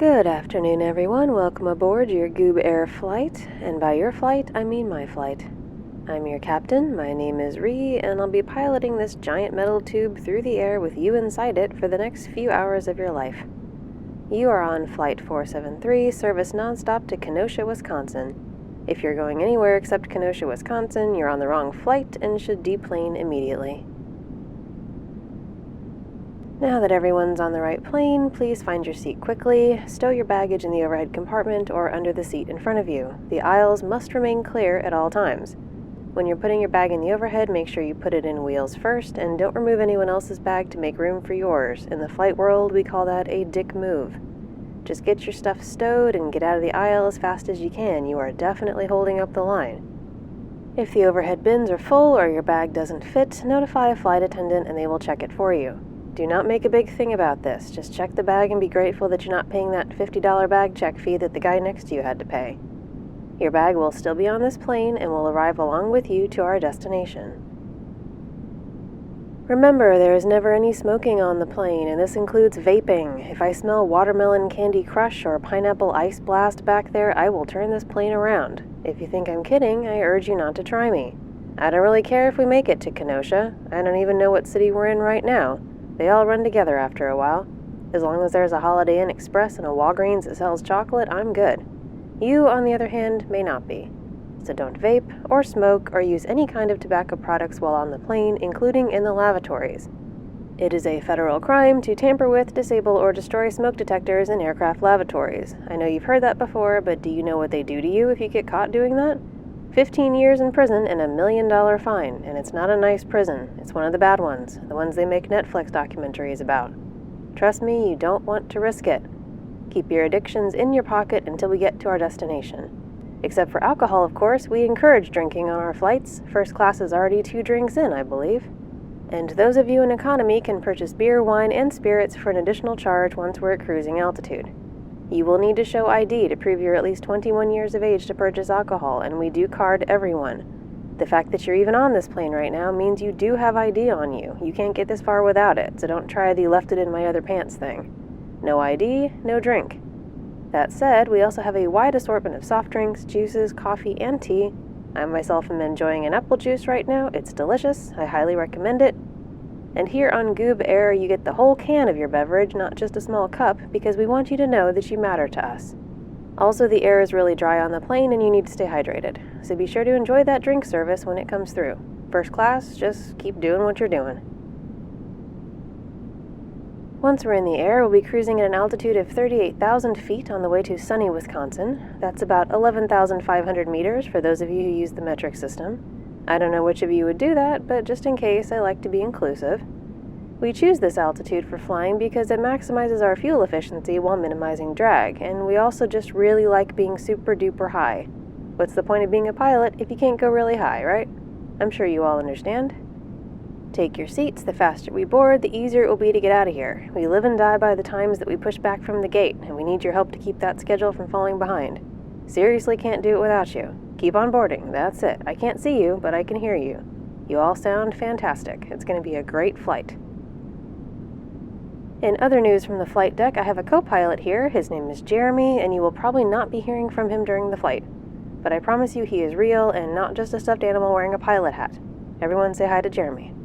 Good afternoon, everyone. Welcome aboard your Goob Air flight, and by your flight, I mean my flight. I'm your captain, my name is Ree, and I'll be piloting this giant metal tube through the air with you inside it for the next few hours of your life. You are on Flight 473, service nonstop to Kenosha, Wisconsin. If you're going anywhere except Kenosha, Wisconsin, you're on the wrong flight and should deplane immediately. Now that everyone's on the right plane, please find your seat quickly, stow your baggage in the overhead compartment or under the seat in front of you. The aisles must remain clear at all times. When you're putting your bag in the overhead, make sure you put it in wheels first, and don't remove anyone else's bag to make room for yours. In the flight world, we call that a dick move. Just get your stuff stowed and get out of the aisle as fast as you can. You are definitely holding up the line. If the overhead bins are full or your bag doesn't fit, notify a flight attendant and they will check it for you. Do not make a big thing about this. Just check the bag and be grateful that you're not paying that $50 bag check fee that the guy next to you had to pay. Your bag will still be on this plane and will arrive along with you to our destination. Remember, there is never any smoking on the plane, and this includes vaping. If I smell watermelon candy crush or pineapple ice blast back there, I will turn this plane around. If you think I'm kidding, I urge you not to try me. I don't really care if we make it to Kenosha. I don't even know what city we're in right now. They all run together after a while. As long as there's a Holiday Inn Express and a Walgreens that sells chocolate, I'm good. You, on the other hand, may not be. So don't vape or smoke or use any kind of tobacco products while on the plane, including in the lavatories. It is a federal crime to tamper with, disable, or destroy smoke detectors in aircraft lavatories. I know you've heard that before, but do you know what they do to you if you get caught doing that? 15 years in prison and $1 million fine, and it's not a nice prison. It's one of the bad ones, the ones they make Netflix documentaries about. Trust me, you don't want to risk it. Keep your addictions in your pocket until we get to our destination. Except for alcohol, of course, we encourage drinking on our flights. First class is already 2 drinks in, I believe. And those of you in economy can purchase beer, wine, and spirits for an additional charge once we're at cruising altitude. You will need to show ID to prove you're at least 21 years of age to purchase alcohol, and we do card everyone. The fact that you're even on this plane right now means you do have ID on you. You can't get this far without it, so don't try the left it in my other pants thing. No ID, no drink. That said, we also have a wide assortment of soft drinks, juices, coffee, and tea. I myself am enjoying an apple juice right now. It's delicious. I highly recommend it. And here on Goob Air, you get the whole can of your beverage, not just a small cup, because we want you to know that you matter to us. Also, the air is really dry on the plane and you need to stay hydrated, so be sure to enjoy that drink service when it comes through. First class, just keep doing what you're doing. Once we're in the air, we'll be cruising at an altitude of 38,000 feet on the way to sunny Wisconsin. That's about 11,500 meters for those of you who use the metric system. I don't know which of you would do that, but just in case, I like to be inclusive. We choose this altitude for flying because it maximizes our fuel efficiency while minimizing drag, and we also just really like being super duper high. What's the point of being a pilot if you can't go really high, right? I'm sure you all understand. Take your seats. The faster we board, the easier it will be to get out of here. We live and die by the times that we push back from the gate, and we need your help to keep that schedule from falling behind. Seriously can't do it without you. Keep on boarding, that's it. I can't see you, but I can hear you. You all sound fantastic. It's going to be a great flight. In other news from the flight deck, I have a co-pilot here. His name is Jeremy, and you will probably not be hearing from him during the flight. But I promise you he is real and not just a stuffed animal wearing a pilot hat. Everyone say hi to Jeremy.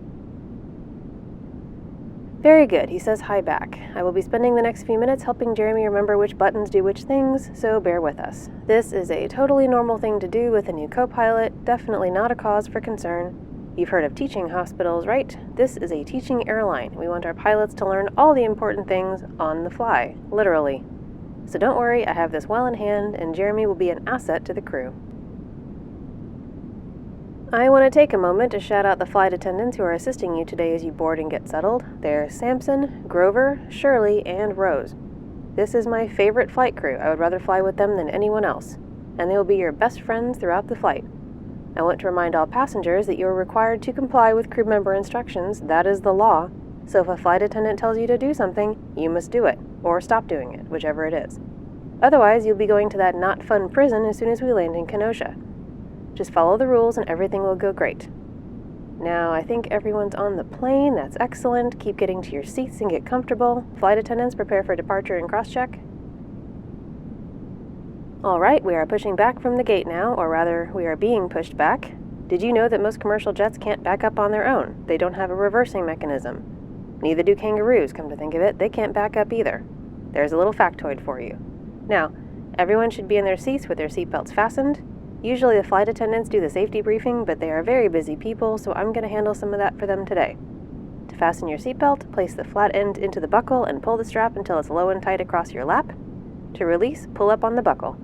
Very good, he says hi back. I will be spending the next few minutes helping Jeremy remember which buttons do which things, so bear with us. This is a totally normal thing to do with a new co-pilot, definitely not a cause for concern. You've heard of teaching hospitals, right? This is a teaching airline. We want our pilots to learn all the important things on the fly, literally. So don't worry, I have this well in hand, and Jeremy will be an asset to the crew. I want to take a moment to shout out the flight attendants who are assisting you today as you board and get settled. They're Samson, Grover, Shirley, and Rose. This is my favorite flight crew. I would rather fly with them than anyone else, and they will be your best friends throughout the flight. I want to remind all passengers that you are required to comply with crew member instructions. That is the law. So if a flight attendant tells you to do something, you must do it, or stop doing it, whichever it is. Otherwise, you'll be going to that not fun prison as soon as we land in Kenosha. Just follow the rules and everything will go great. Now, I think everyone's on the plane. That's excellent. Keep getting to your seats and get comfortable. Flight attendants, prepare for departure and cross-check. Alright, we are pushing back from the gate now, or rather, we are being pushed back. Did you know that most commercial jets can't back up on their own? They don't have a reversing mechanism. Neither do kangaroos, come to think of it. They can't back up either. There's a little factoid for you. Now, everyone should be in their seats with their seatbelts fastened. Usually the flight attendants do the safety briefing, but they are very busy people, so I'm going to handle some of that for them today. To fasten your seatbelt, place the flat end into the buckle and pull the strap until it's low and tight across your lap. To release, pull up on the buckle.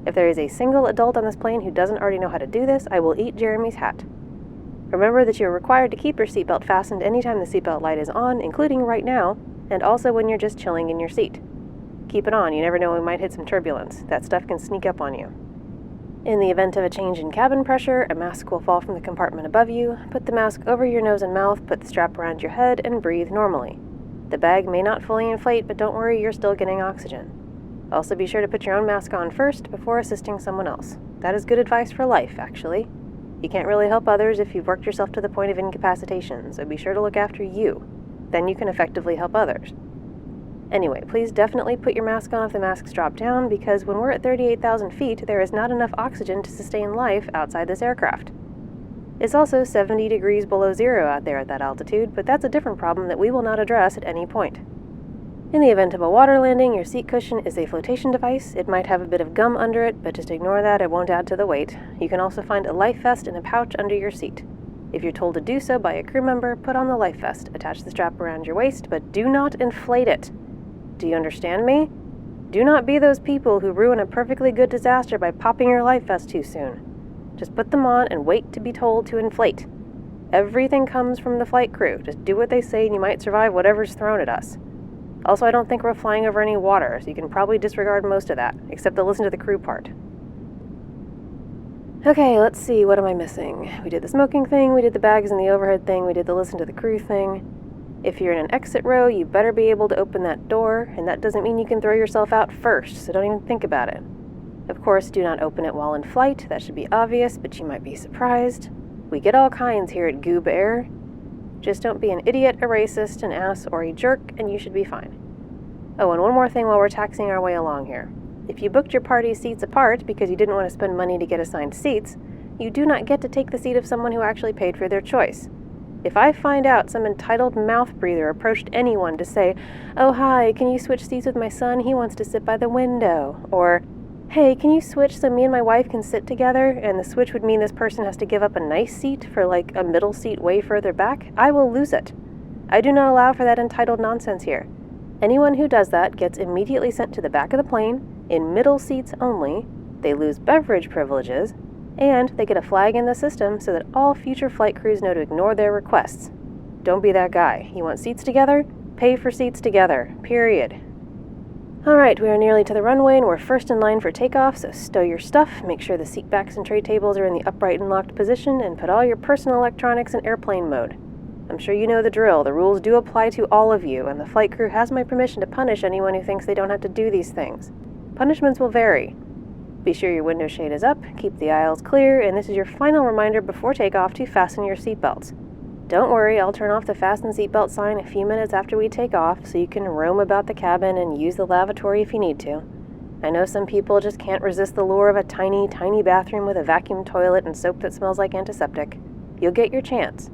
If there is a single adult on this plane who doesn't already know how to do this, I will eat Jeremy's hat. Remember that you're required to keep your seatbelt fastened anytime the seatbelt light is on, including right now, and also when you're just chilling in your seat. Keep it on, you never know when we might hit some turbulence. That stuff can sneak up on you. In the event of a change in cabin pressure, a mask will fall from the compartment above you. Put the mask over your nose and mouth, put the strap around your head, and breathe normally. The bag may not fully inflate, but don't worry, you're still getting oxygen. Also be sure to put your own mask on first before assisting someone else. That is good advice for life, actually. You can't really help others if you've worked yourself to the point of incapacitation, so be sure to look after you. Then you can effectively help others. Anyway, please definitely put your mask on if the masks drop down, because when we're at 38,000 feet, there is not enough oxygen to sustain life outside this aircraft. It's also 70 degrees below zero out there at that altitude, but that's a different problem that we will not address at any point. In the event of a water landing, your seat cushion is a flotation device. It might have a bit of gum under it, but just ignore that, it won't add to the weight. You can also find a life vest in a pouch under your seat. If you're told to do so by a crew member, put on the life vest, attach the strap around your waist, but do not inflate it. Do you understand me? Do not be those people who ruin a perfectly good disaster by popping your life vest too soon. Just put them on and wait to be told to inflate. Everything comes from the flight crew. Just do what they say and you might survive whatever's thrown at us. Also, I don't think we're flying over any water, so you can probably disregard most of that, except the listen to the crew part. Okay, let's see, what am I missing? We did the smoking thing, we did the bags and the overhead thing, we did the listen to the crew thing. If you're in an exit row, you better be able to open that door, and that doesn't mean you can throw yourself out first, so don't even think about it. Of course, do not open it while in flight, that should be obvious, but you might be surprised. We get all kinds here at Goob Air. Just don't be an idiot, a racist, an ass, or a jerk, and you should be fine. Oh, and one more thing while we're taxiing our way along here. If you booked your party's seats apart because you didn't want to spend money to get assigned seats, you do not get to take the seat of someone who actually paid for their choice. If I find out some entitled mouth breather approached anyone to say, "Oh hi, can you switch seats with my son? He wants to sit by the window," or "Hey, can you switch so me and my wife can sit together?" and the switch would mean this person has to give up a nice seat for like a middle seat way further back, I will lose it. I do not allow for that entitled nonsense here. Anyone who does that gets immediately sent to the back of the plane, in middle seats only, they lose beverage privileges, and they get a flag in the system so that all future flight crews know to ignore their requests. Don't be that guy. You want seats together? Pay for seats together. Period. Alright, we are nearly to the runway and we're first in line for takeoff, so stow your stuff, make sure the seat backs and tray tables are in the upright and locked position, and put all your personal electronics in airplane mode. I'm sure you know the drill. The rules do apply to all of you, and the flight crew has my permission to punish anyone who thinks they don't have to do these things. Punishments will vary. Be sure your window shade is up, keep the aisles clear, and this is your final reminder before takeoff to fasten your seatbelts. Don't worry, I'll turn off the fasten seatbelt sign a few minutes after we take off so you can roam about the cabin and use the lavatory if you need to. I know some people just can't resist the lure of a tiny, tiny bathroom with a vacuum toilet and soap that smells like antiseptic. You'll get your chance.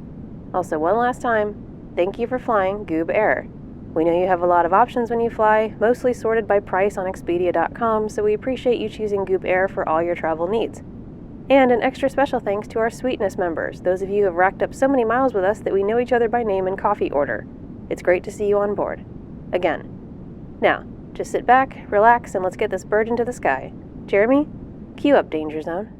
Also, one last time, thank you for flying Goob Air. We know you have a lot of options when you fly, mostly sorted by price on Expedia.com, so we appreciate you choosing Goob Air for all your travel needs. And an extra special thanks to our Sweetness members, those of you who have racked up so many miles with us that we know each other by name and coffee order. It's great to see you on board. Again. Now, just sit back, relax, and let's get this bird into the sky. Jeremy, cue up Danger Zone.